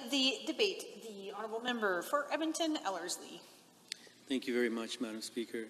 the debate, the Honourable Member for Edmonton Ellerslie. Thank you very much, Madam Speaker.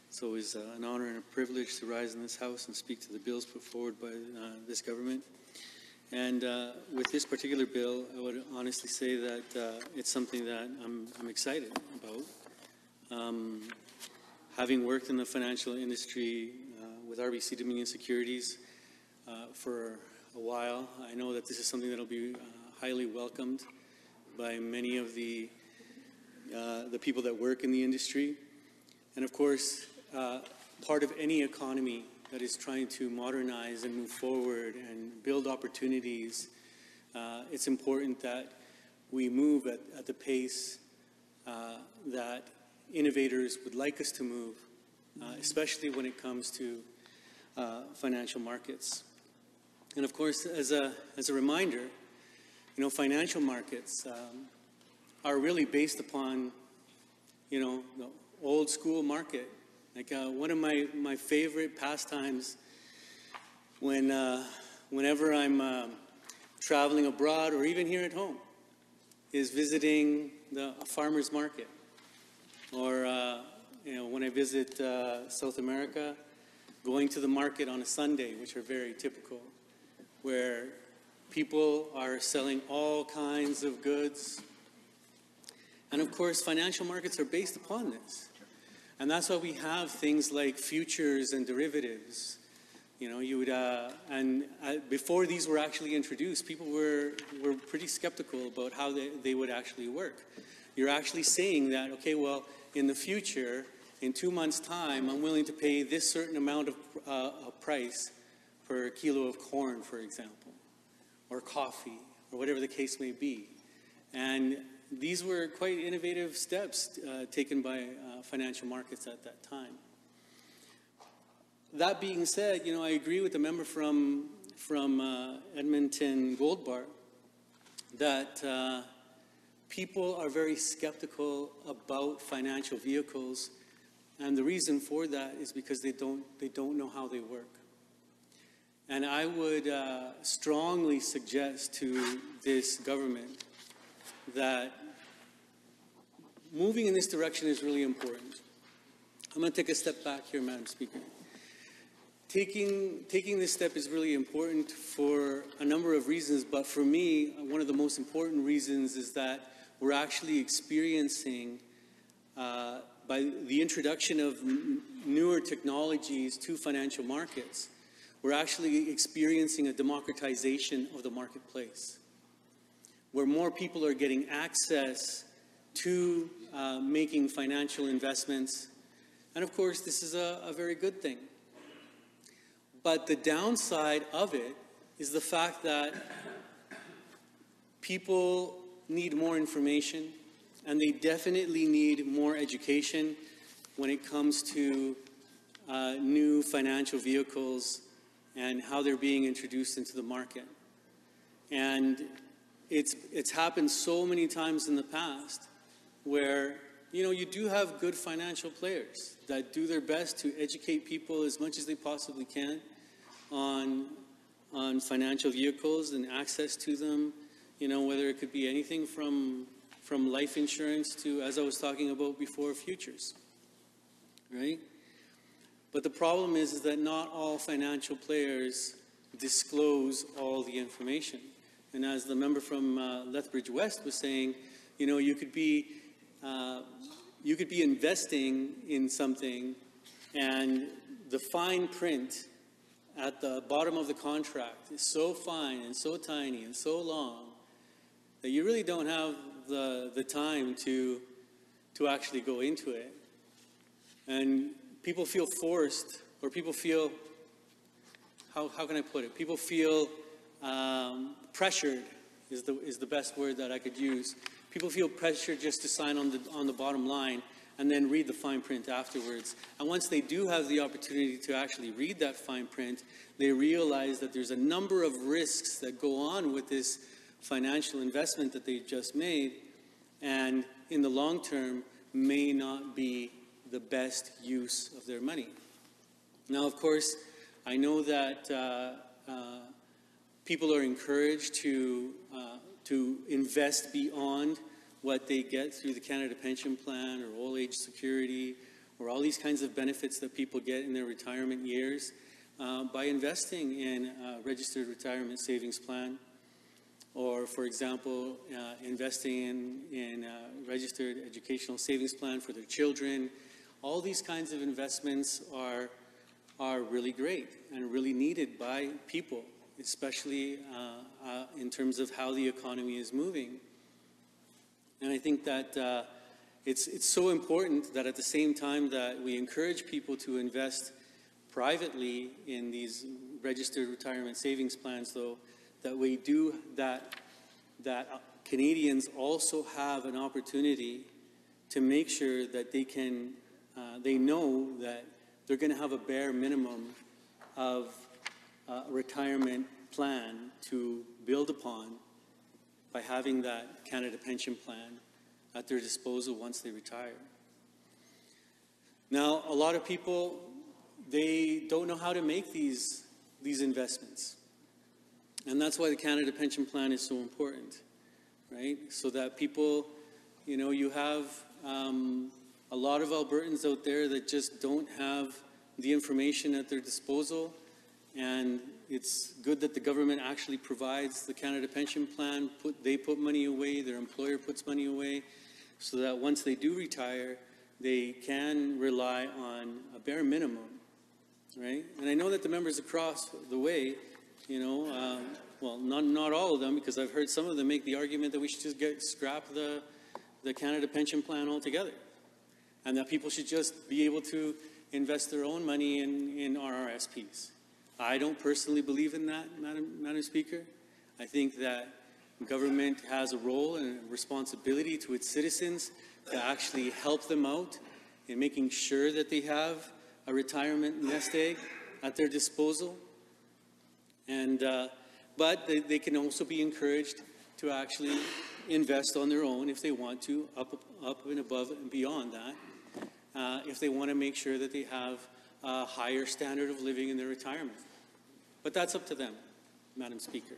It's always an honour and a privilege to rise in this House and speak to the bills put forward by this government. And with this particular bill, I would honestly say that it's something that I'm excited about. Having worked in the financial industry with RBC Dominion Securities for a while, I know that this is something that will be highly welcomed by many of the people that work in the industry. And of course, part of any economy that is trying to modernize and move forward and build opportunities, it's important that we move at the pace that innovators would like us to move, especially when it comes to financial markets. And of course, as a reminder, you know, financial markets are really based upon, you know, the old school market. Like one of my favorite pastimes whenever I'm traveling abroad or even here at home is visiting a farmer's market. Or, you know, when I visit South America, going to the market on a Sunday, which are very typical, where people are selling all kinds of goods. And of course, financial markets are based upon this. And that's why we have things like futures and derivatives. You know, you would, before these were actually introduced, people were pretty skeptical about how they would actually work. You're actually saying that, okay, well, in the future, in 2 months' time, I'm willing to pay this certain amount of price per kilo of corn, for example, or coffee, or whatever the case may be. And these were quite innovative steps taken by financial markets at that time. That being said, you know, I agree with the member from Edmonton Gold Bar that people are very skeptical about financial vehicles, and the reason for that is because they don't know how they work. And I would strongly suggest to this government that moving in this direction is really important. I'm going to take a step back here, Madam Speaker. Taking this step is really important for a number of reasons, but for me, one of the most important reasons is that we're actually experiencing, by the introduction of newer technologies to financial markets, we're actually experiencing a democratization of the marketplace, where more people are getting access to making financial investments. And of course, this is a very good thing. But the downside of it is the fact that people need more information, and they definitely need more education when it comes to new financial vehicles and how they're being introduced into the market. And it's happened so many times in the past where, you know, you do have good financial players that do their best to educate people as much as they possibly can on financial vehicles and access to them, you know, whether it could be anything from life insurance to, as I was talking about before, futures, right? But the problem is that not all financial players disclose all the information. And as the member from Lethbridge West was saying, you know, you could be investing in something, and the fine print at the bottom of the contract is so fine and so tiny and so long that you really don't have the time to actually go into it. And people feel forced, or people feel, how can I put it? People feel pressured is the best word that I could use. People feel pressured just to sign on the bottom line and then read the fine print afterwards. And once they do have the opportunity to actually read that fine print, they realize that there's a number of risks that go on with this financial investment that they've just made, and in the long term may not be the best use of their money. Now, of course, I know that people are encouraged to to invest beyond what they get through the Canada Pension Plan or old age security or all these kinds of benefits that people get in their retirement years by investing in a registered retirement savings plan, or, for example, investing in a registered educational savings plan for their children. All these kinds of investments are really great and really needed by people, especially in terms of how the economy is moving. And I think that it's so important that at the same time that we encourage people to invest privately in these registered retirement savings plans, though, that we do that Canadians also have an opportunity to make sure that they can, they know that they're going to have a bare minimum of a retirement plan to build upon by having that Canada Pension Plan at their disposal once they retire. Now, a lot of people, they don't know how to make these investments. And that's why the Canada Pension Plan is so important, right? So that people, you know, you have a lot of Albertans out there that just don't have the information at their disposal, and it's good that the government actually provides the Canada Pension Plan. They put money away, their employer puts money away, so that once they do retire, they can rely on a bare minimum, right? And I know that the members across the way, you know, well, not all of them, because I've heard some of them make the argument that we should just scrap the Canada Pension Plan altogether, and that people should just be able to invest their own money in RRSPs. I don't personally believe in that, Madam Speaker. I think that government has a role and a responsibility to its citizens to actually help them out in making sure that they have a retirement nest egg at their disposal. And, but they can also be encouraged to actually invest on their own if they want to, up and above and beyond that, if they want to make sure that they have a higher standard of living in their retirement. But that's up to them, Madam Speaker.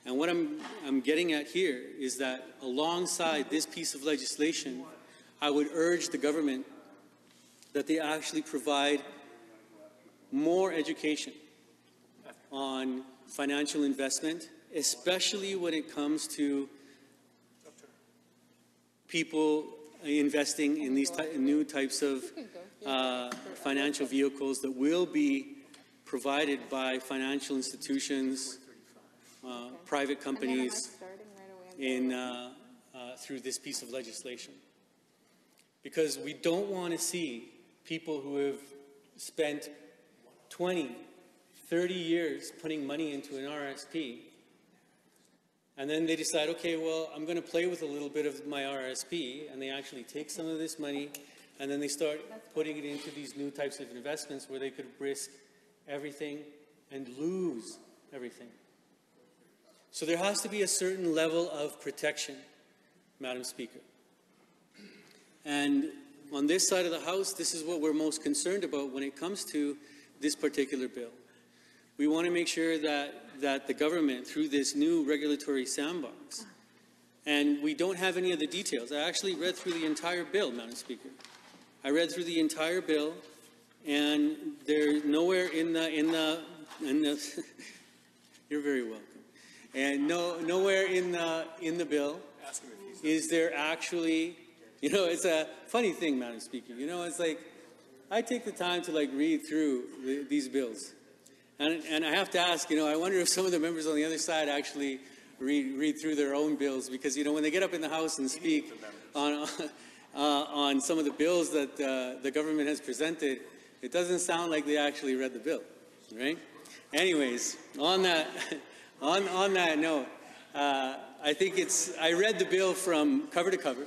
And what I'm getting at here is that alongside this piece of legislation, I would urge the government that they actually provide more education on financial investment, especially when it comes to people investing in these new types of financial vehicles that will be provided by financial institutions, private companies, through this piece of legislation. Because we don't want to see people who have spent 20, 30 years putting money into an RSP, and then they decide, okay, well, I'm going to play with a little bit of my RSP, and they actually take some of this money, and then they start putting it into these new types of investments where they could risk everything and lose everything. So there has to be a certain level of protection, Madam Speaker. And on this side of the House, this is what we're most concerned about when it comes to this particular bill. We want to make sure that the government, through this new regulatory sandbox, and we don't have any of the details. I actually read through the entire bill, Madam Speaker. I read through the entire bill, and there's nowhere in the you're very welcome. And nowhere in the bill is there actually, you know, it's a funny thing, Madam Speaker. You know, it's like I take the time to read through these bills, and I have to ask, you know, I wonder if some of the members on the other side actually read through their own bills, because you know when they get up in the House and speak on some of the bills that the government has presented, it doesn't sound like they actually read the bill, right? Anyways, on that note, I think I read the bill from cover to cover,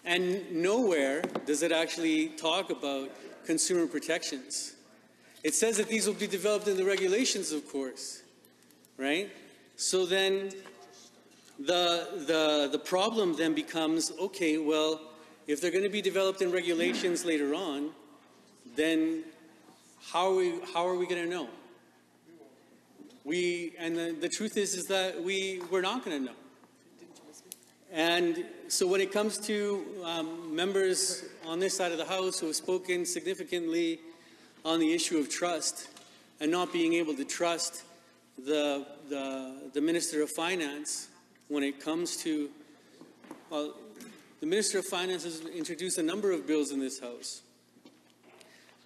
and nowhere does it actually talk about consumer protections. It says that these will be developed in the regulations, of course, right? So then the problem then becomes, okay, well, if they're going to be developed in regulations later on, then how are we going to know? the truth is that we're not going to know. And so when it comes to members on this side of the House who have spoken significantly on the issue of trust and not being able to trust the Minister of Finance when it comes to, well, the Minister of Finance has introduced a number of bills in this House.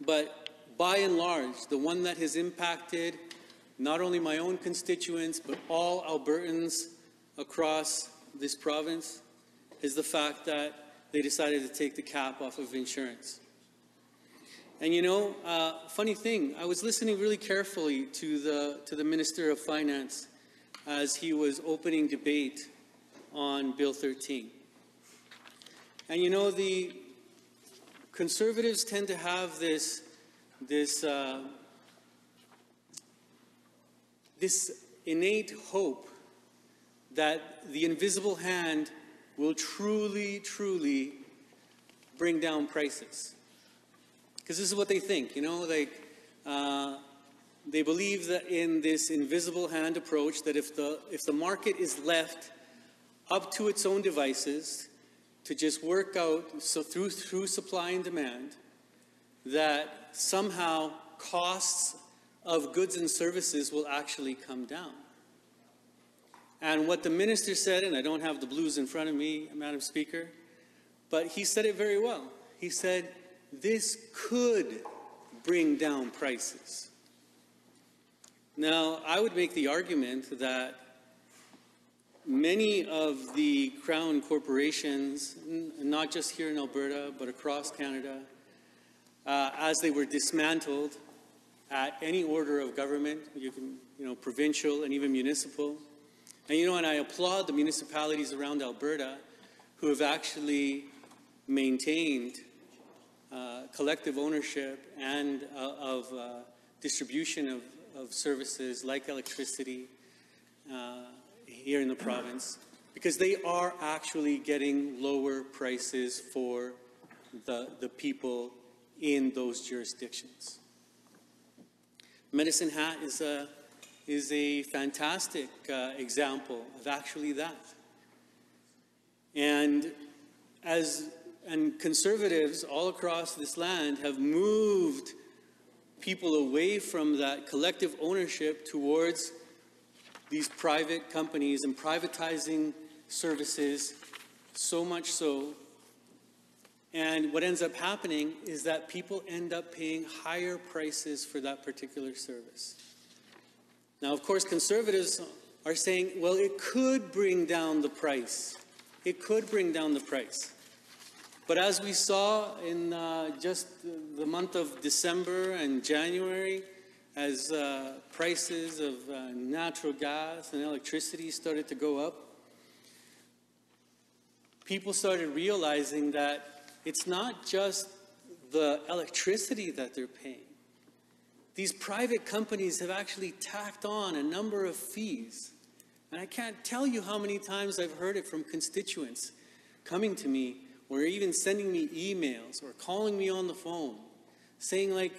But by and large, the one that has impacted not only my own constituents, but all Albertans across this province is the fact that they decided to take the cap off of insurance. And you know, funny thing, I was listening really carefully to the Minister of Finance as he was opening debate on Bill 13. And you know, the Conservatives tend to have this innate hope that the invisible hand will truly, truly bring down prices. Because this is what they think, you know, like they believe that in this invisible hand approach that if the market is left up to its own devices to just work out through supply and demand, that somehow costs of goods and services will actually come down. And what the minister said, and I don't have the blues in front of me, Madam Speaker, but he said it very well. He said, this could bring down prices. Now, I would make the argument that many of the Crown corporations, not just here in Alberta, but across Canada, as they were dismantled at any order of government, provincial and even municipal. And I applaud the municipalities around Alberta who have actually maintained collective ownership and of distribution of services like electricity here in the province, because they are actually getting lower prices for the people in those jurisdictions. Medicine Hat is a fantastic example of actually that. And Conservatives all across this land have moved people away from that collective ownership towards these private companies and privatizing services, so much so. And what ends up happening is that people end up paying higher prices for that particular service. Now, of course, Conservatives are saying, well, it could bring down the price. It could bring down the price. But as we saw in just the month of December and January, as prices of natural gas and electricity started to go up, people started realizing that it's not just the electricity that they're paying. These private companies have actually tacked on a number of fees. And I can't tell you how many times I've heard it from constituents coming to me or even sending me emails or calling me on the phone saying, like,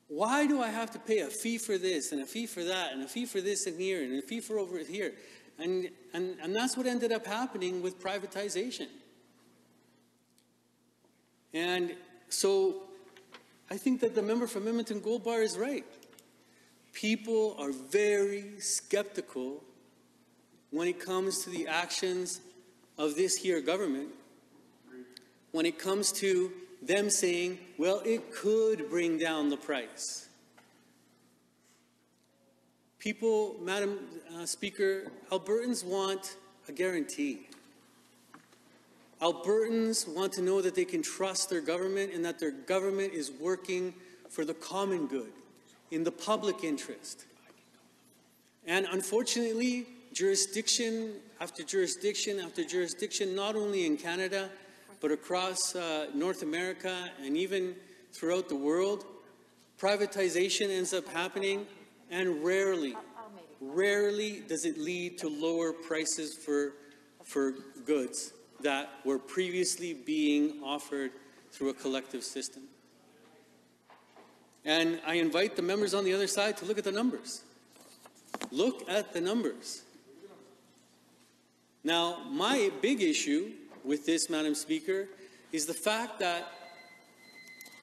why do I have to pay a fee for this and a fee for that and a fee for this and here and a fee for over here? And that's what ended up happening with privatization. And so I think that the member from Edmonton Gold Bar is right. People are very skeptical when it comes to the actions of this here government, when it comes to them saying, well, it could bring down the price. People, Madam Speaker, Albertans want a guarantee. Albertans want to know that they can trust their government and that their government is working for the common good, in the public interest. And unfortunately, jurisdiction after jurisdiction after jurisdiction, not only in Canada, but across North America and even throughout the world, privatization ends up happening, and rarely does it lead to lower prices for goods that were previously being offered through a collective system. And I invite the members on the other side to look at the numbers. Look at the numbers. Now, my big issue with this, Madam Speaker, is the fact that